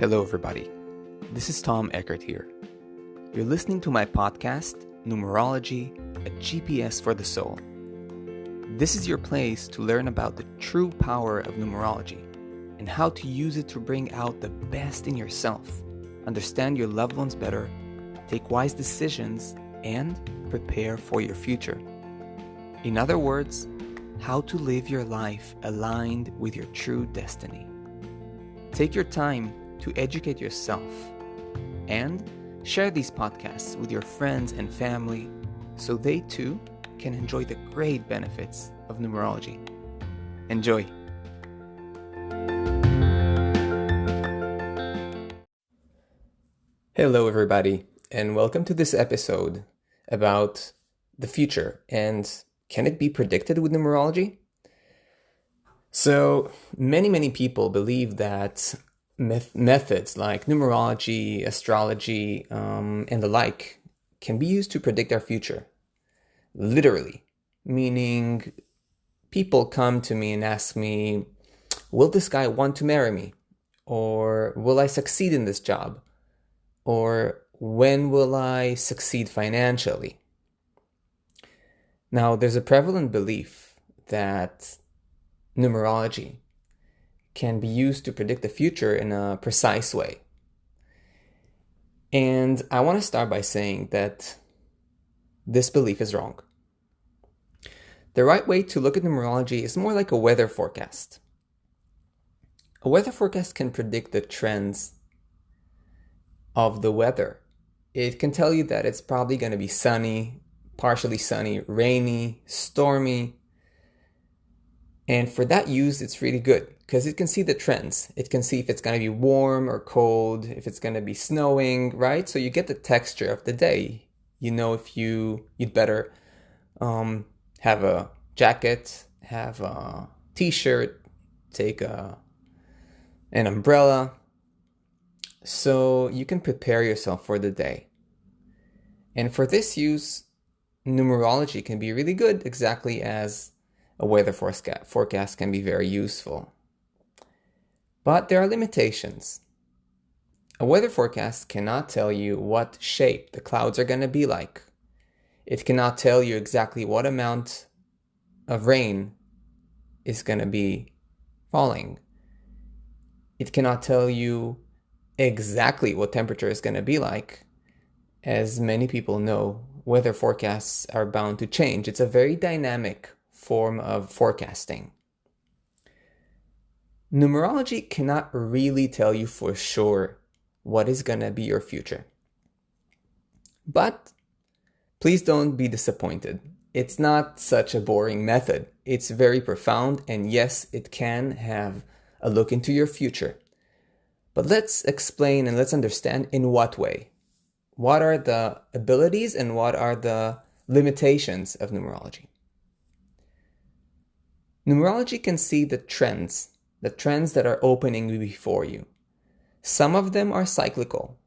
Hello, everybody. This is Tom Eckert here. You're listening to my podcast, Numerology, a GPS for the soul. This is your place to learn about the true power of numerology and how to use it to bring out the best in yourself, understand your loved ones better, take wise decisions, and prepare for your future. In other words, how to live your life aligned with your true destiny. Take your time to educate yourself and share these podcasts with your friends and family so they too can enjoy the great benefits of numerology. Enjoy! Hello everybody, and welcome to this episode about the future and can it be predicted with numerology? So many people believe that methods like numerology, astrology, and the like can be used to predict our future. Literally, meaning people come to me and ask me, will this guy want to marry me? Or will I succeed in this job? Or when will I succeed financially? Now, there's a prevalent belief that numerology can be used to predict the future in a precise way. And I want to start by saying that this belief is wrong. The right way to look at numerology is more like a weather forecast. A weather forecast can predict the trends of the weather. It can tell you that it's probably going to be sunny, partially sunny, rainy, stormy. And for that use, it's really good because it can see the trends. It can see if it's going to be warm or cold, if it's going to be snowing, right? So you get the texture of the day. You know if you'd better have a jacket, have a t-shirt, take an umbrella. So you can prepare yourself for the day. And for this use, numerology can be really good, exactly as a weather forecast can be very useful. But there are limitations. A weather forecast cannot tell you what shape the clouds are going to be like. It cannot tell you exactly what amount of rain is going to be falling. It cannot tell you exactly what temperature is going to be like. As many people know, weather forecasts are bound to change. It's a very dynamic form of forecasting. Numerology cannot really tell you for sure what is going to be your future. But please don't be disappointed. It's not such a boring method. It's very profound, and yes, it can have a look into your future. But let's explain and let's understand in what way. What are the abilities and what are the limitations of numerology? Numerology can see the trends that are opening before you. Some of them are cyclical,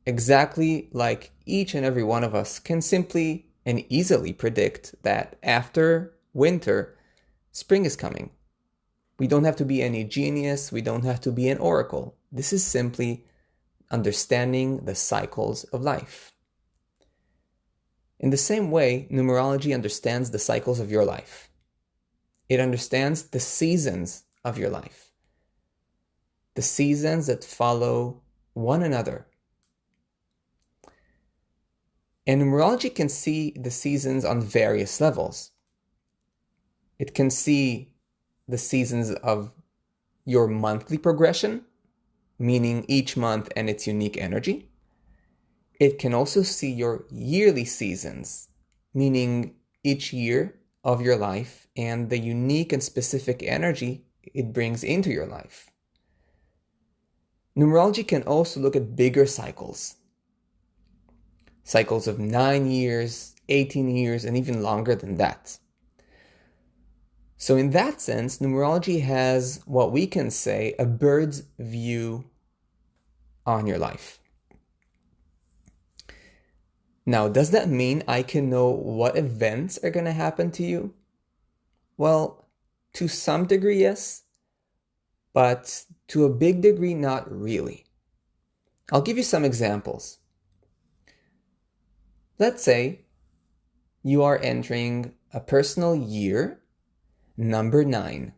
exactly like each and every one of us can simply and easily predict that after winter, spring is coming. We don't have to be any genius, we don't have to be an oracle. This is simply understanding the cycles of life. In the same way, numerology understands the cycles of your life. It understands the seasons of your life, the seasons that follow one another. And numerology can see the seasons on various levels. It can see the seasons of your monthly progression, meaning each month and its unique energy. It can also see your yearly seasons, meaning each year of your life and the unique and specific energy it brings into your life. Numerology can also look at bigger cycles. Cycles of 9 years, 18 years, and even longer than that. So in that sense, numerology has what we can say a bird's view on your life. Now, does that mean I can know what events are going to happen to you? Well, to some degree, yes, but to a big degree, not really. I'll give you some examples. Let's say you are entering a personal year number 9.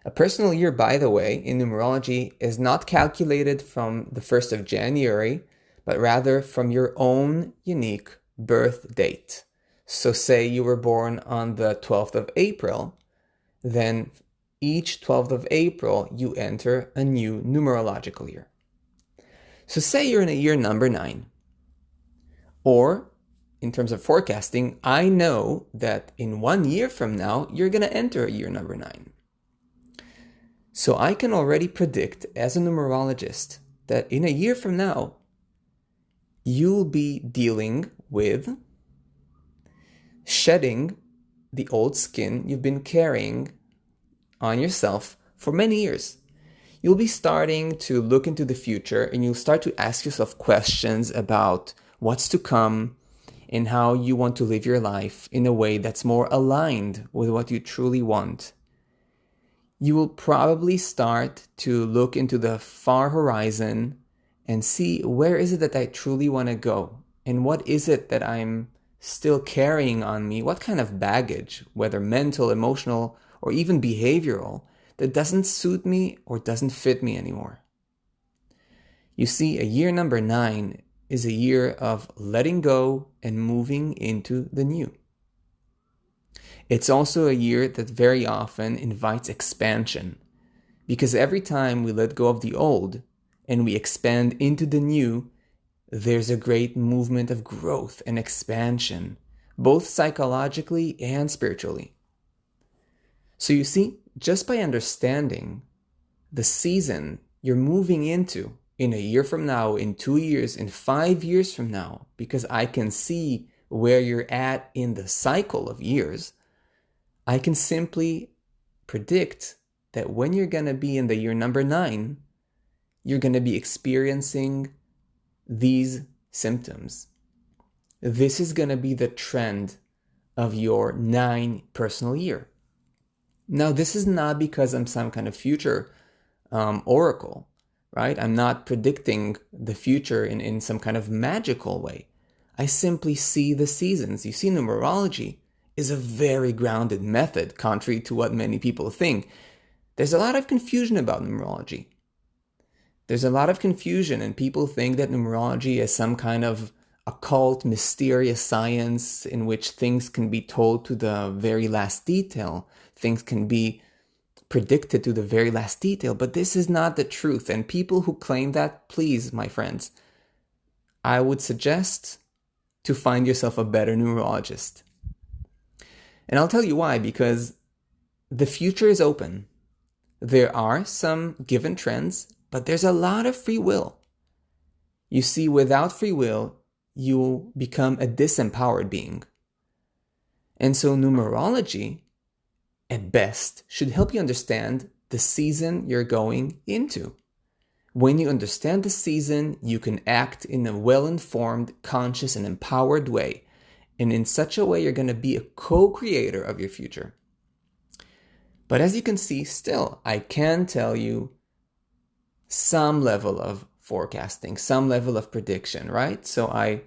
A personal year, by the way, in numerology is not calculated from the 1st of January, but rather from your own unique birth date. So say you were born on the 12th of April, then each 12th of April you enter a new numerological year. So say you're in a year number 9. Or, in terms of forecasting, I know that in 1 year from now, you're going to enter a year number 9. So I can already predict as a numerologist that in a year from now, you'll be dealing with shedding the old skin you've been carrying on yourself for many years. You'll be starting to look into the future and you'll start to ask yourself questions about what's to come and how you want to live your life in a way that's more aligned with what you truly want. You will probably start to look into the far horizon and see where is it that I truly want to go and what is it that I'm still carrying on me, what kind of baggage, whether mental, emotional, or even behavioral, that doesn't suit me or doesn't fit me anymore. You see, a year number 9 is a year of letting go and moving into the new. It's also a year that very often invites expansion, because every time we let go of the old and we expand into the new, there's a great movement of growth and expansion, both psychologically and spiritually. So you see, just by understanding the season you're moving into in a year from now, in 2 years, in 5 years from now, because I can see where you're at in the cycle of years, I can simply predict that when you're going to be in the year number 9, you're going to be experiencing these symptoms. This is going to be the trend of your 9 personal year. Now, this is not because I'm some kind of future oracle, right? I'm not predicting the future in some kind of magical way. I simply see the seasons. You see, numerology is a very grounded method, contrary to what many people think. There's a lot of confusion about numerology. There's a lot of confusion, and people think that numerology is some kind of occult, mysterious science in which things can be told to the very last detail. Things can be predicted to the very last detail, but this is not the truth. And people who claim that, please, my friends, I would suggest to find yourself a better numerologist. And I'll tell you why, because the future is open. There are some given trends, but there's a lot of free will. You see, without free will, you become a disempowered being. And so numerology, at best, should help you understand the season you're going into. When you understand the season, you can act in a well-informed, conscious, and empowered way. And in such a way, you're going to be a co-creator of your future. But as you can see, still, I can tell you some level of forecasting, some level of prediction, right? So I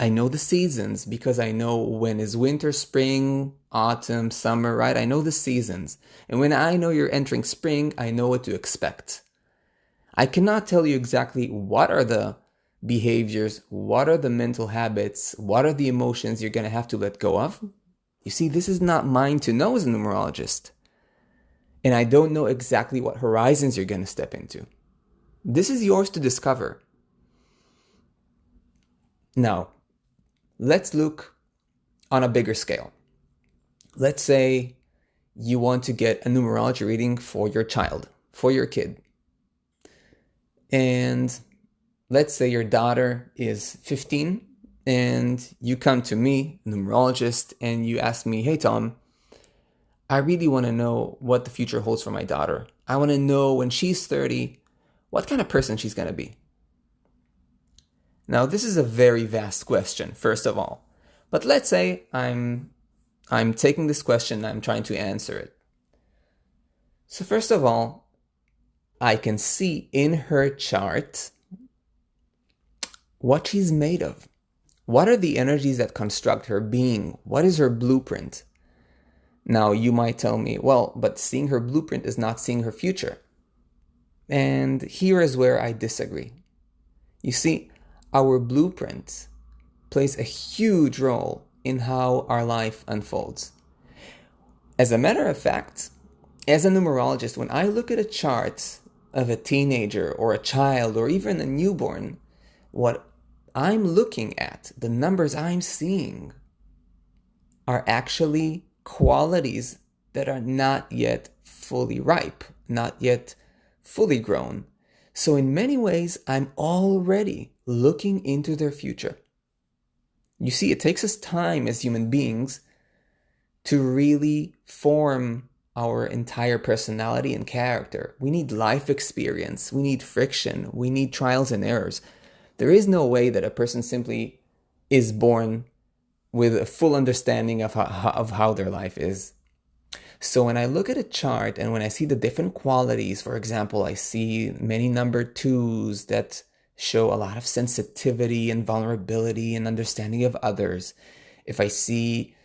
know the seasons because I know when is winter, spring, autumn, summer, right? I know the seasons. And when I know you're entering spring, I know what to expect. I cannot tell you exactly what are the behaviors, what are the mental habits, what are the emotions you're going to have to let go of. You see, this is not mine to know as a numerologist. And I don't know exactly what horizons you're going to step into. This is yours to discover. Now, let's look on a bigger scale. Let's say you want to get a numerology reading for your child, for your kid. And let's say your daughter is 15 and you come to me, numerologist, and you ask me, hey, Tom, I really want to know what the future holds for my daughter. I want to know when she's 30, what kind of person she's going to be. Now, this is a very vast question, first of all. But let's say I'm taking this question and I'm trying to answer it. So first of all, I can see in her chart what she's made of. What are the energies that construct her being? What is her blueprint? Now, you might tell me, well, but seeing her blueprint is not seeing her future. And here is where I disagree. You see, our blueprint plays a huge role in how our life unfolds. As a matter of fact, as a numerologist, when I look at a chart of a teenager or a child or even a newborn, what I'm looking at, the numbers I'm seeing, are actually qualities that are not yet fully ripe, not yet fully grown. So in many ways, I'm already looking into their future. You see, it takes us time as human beings to really form our entire personality and character. We need life experience. We need friction. We need trials and errors. There is no way that a person simply is born with a full understanding of how their life is. So when I look at a chart and when I see the different qualities, for example, I see many number 2s that show a lot of sensitivity and vulnerability and understanding of others. If I see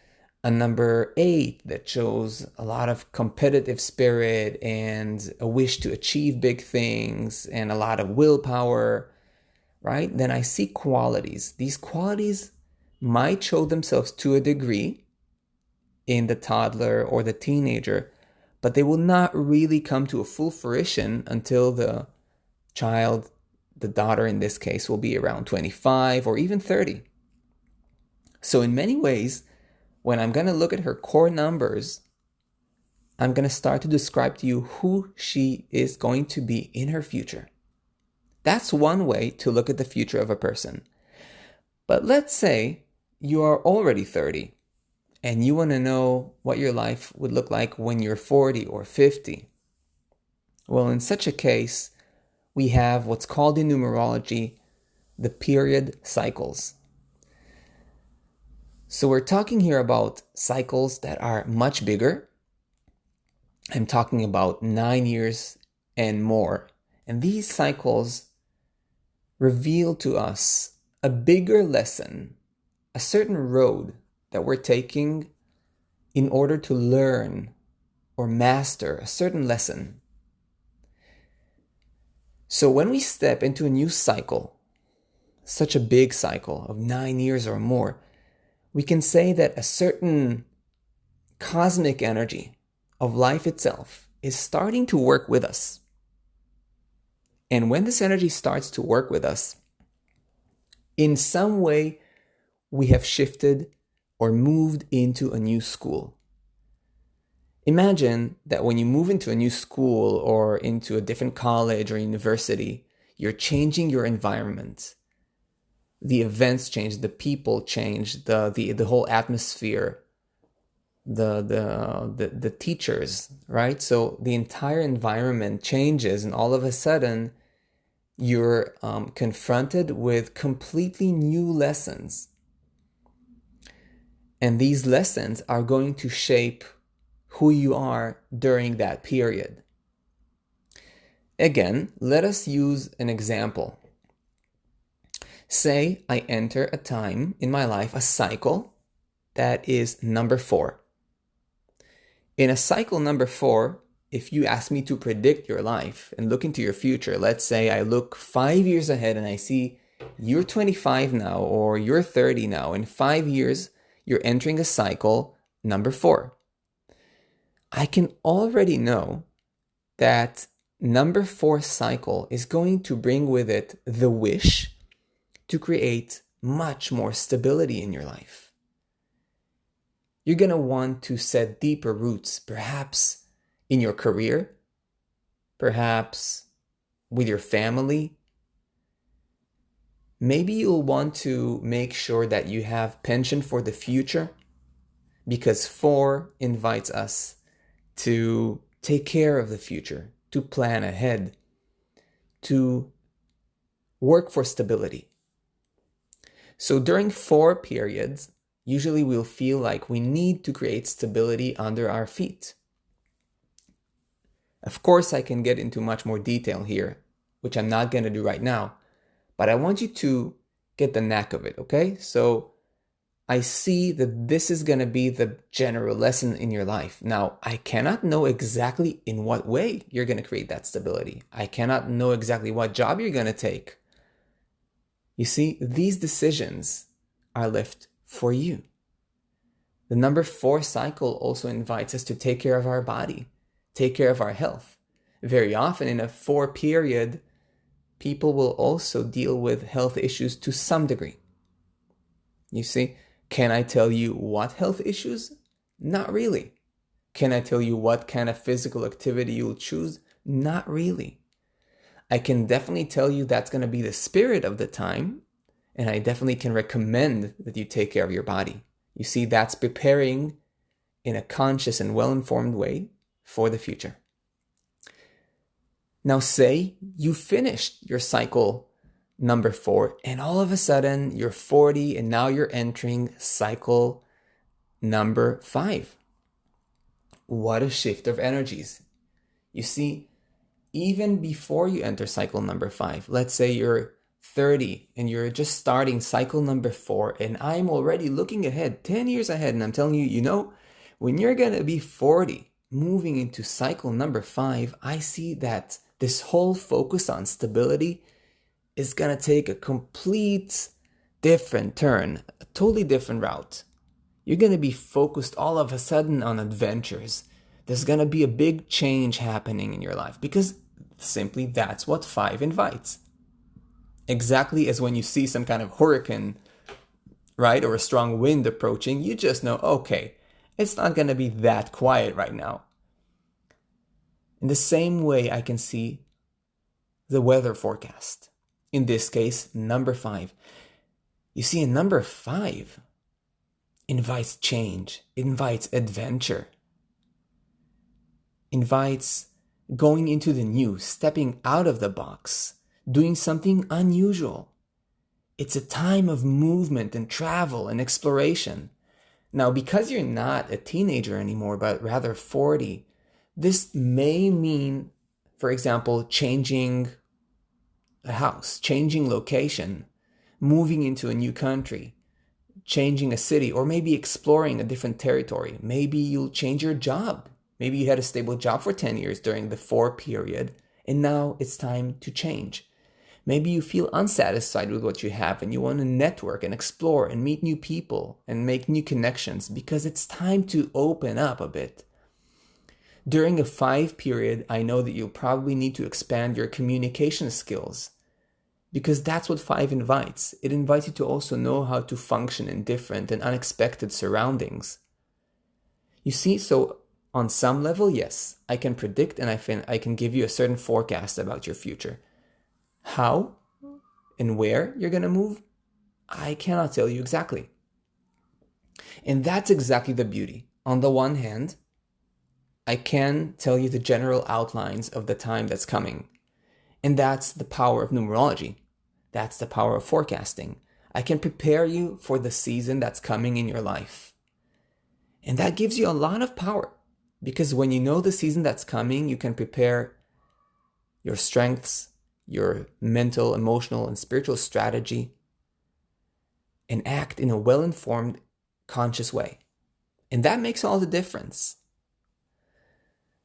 a number 8 that shows a lot of competitive spirit and a wish to achieve big things and a lot of willpower, right? Then I see qualities. These qualities might show themselves to a degree in the toddler or the teenager, but they will not really come to a full fruition until the child, the daughter in this case, will be around 25 or even 30. So in many ways, when I'm going to look at her core numbers, I'm going to start to describe to you who she is going to be in her future. That's one way to look at the future of a person. But let's say you are already 30 and you want to know what your life would look like when you're 40 or 50. Well, in such a case, we have what's called in numerology the period cycles. So we're talking here about cycles that are much bigger. I'm talking about 9 years and more. And these cycles reveal to us a bigger lesson, a certain road that we're taking in order to learn or master a certain lesson. So when we step into a new cycle, such a big cycle of 9 years or more, we can say that a certain cosmic energy of life itself is starting to work with us. And when this energy starts to work with us, in some way we have shifted or moved into a new school. Imagine that when you move into a new school or into a different college or university, you're changing your environment. The events change, the people change, the whole atmosphere, the teachers, right? So the entire environment changes, and all of a sudden you're confronted with completely new lessons. And these lessons are going to shape who you are during that period. Again, let us use an example. Say I enter a time in my life, a cycle that is number 4. In a cycle number 4, if you ask me to predict your life and look into your future, let's say I look 5 years ahead and I see you're 25 now or you're 30 now. In 5 years, you're entering a cycle number 4. I can already know that number 4 cycle is going to bring with it the wish to create much more stability in your life. You're going to want to set deeper roots, perhaps in your career, perhaps with your family. Maybe you'll want to make sure that you have pension for the future, because 4 invites us to take care of the future, to plan ahead, to work for stability. So during 4 periods, usually we'll feel like we need to create stability under our feet. Of course, I can get into much more detail here, which I'm not going to do right now, but I want you to get the knack of it, okay? So I see that this is going to be the general lesson in your life. Now, I cannot know exactly in what way you're going to create that stability. I cannot know exactly what job you're going to take. You see, these decisions are left for you. The number 4 cycle also invites us to take care of our body, take care of our health. Very often in a 4 period, people will also deal with health issues to some degree. You see, can I tell you what health issues? Not really. Can I tell you what kind of physical activity you'll choose? Not really. I can definitely tell you that's going to be the spirit of the time, and I definitely can recommend that you take care of your body. You see, that's preparing in a conscious and well-informed way for the future. Now say you finished your cycle number 4 and all of a sudden you're 40 and now you're entering cycle number 5. What a shift of energies. You see, even before you enter cycle number 5, let's say you're 30 and you're just starting cycle number 4 and I'm already looking ahead, 10 years ahead, and I'm telling you, when you're going to be 40, moving into cycle number 5, I see that this whole focus on stability is going to take a complete different turn, a totally different route. You're going to be focused all of a sudden on adventures. There's going to be a big change happening in your life because simply that's what 5 invites. Exactly as when you see some kind of hurricane, right, or a strong wind approaching, you just know, okay, it's not going to be that quiet right now. In the same way, I can see the weather forecast. In this case, number 5. You see, in number 5 invites change, invites adventure, invites going into the new, stepping out of the box, doing something unusual. It's a time of movement and travel and exploration. Now, because you're not a teenager anymore, but rather 40, this may mean, for example, changing a house, changing location, moving into a new country, changing a city, or maybe exploring a different territory. Maybe you'll change your job. Maybe you had a stable job for 10 years during the 4 period, and now it's time to change. Maybe you feel unsatisfied with what you have and you want to network and explore and meet new people and make new connections because it's time to open up a bit. During a 5 period, I know that you'll probably need to expand your communication skills because that's what 5 invites. It invites you to also know how to function in different and unexpected surroundings. You see, so on some level, yes, I can predict and I can give you a certain forecast about your future. How and where you're going to move, I cannot tell you exactly. And that's exactly the beauty. On the one hand, I can tell you the general outlines of the time that's coming. And that's the power of numerology. That's the power of forecasting. I can prepare you for the season that's coming in your life. And that gives you a lot of power because when you know the season that's coming, you can prepare your strengths, your mental, emotional, and spiritual strategy, and act in a well-informed, conscious way. And that makes all the difference.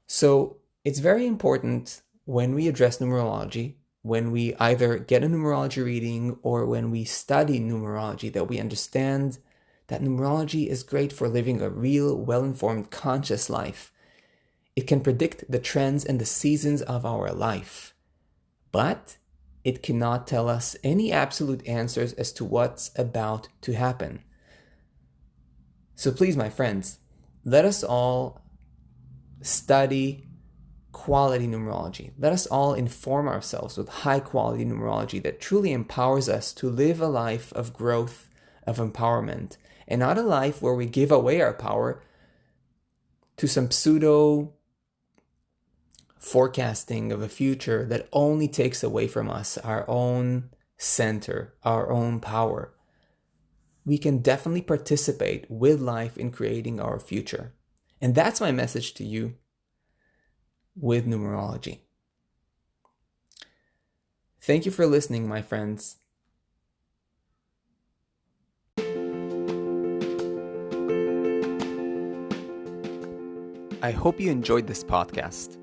So it's very important when we address numerology, when we either get a numerology reading or when we study numerology, that we understand that numerology is great for living a real, well-informed, conscious life. It can predict the trends and the seasons of our life. But it cannot tell us any absolute answers as to what's about to happen. So please, my friends, let us all study quality numerology. Let us all inform ourselves with high quality numerology that truly empowers us to live a life of growth, of empowerment, and not a life where we give away our power to some pseudo forecasting of a future that only takes away from us our own center, our own power. We can definitely participate with life in creating our future. And that's my message to you. with numerology. Thank you for listening, my friends. I hope you enjoyed this podcast.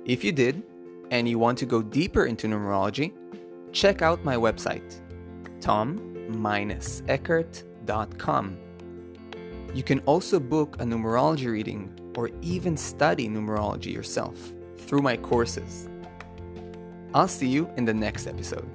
If you did, and you want to go deeper into numerology, check out my website, tom-eckert.com. You can also book a numerology reading or even study numerology yourself through my courses. I'll see you in the next episode.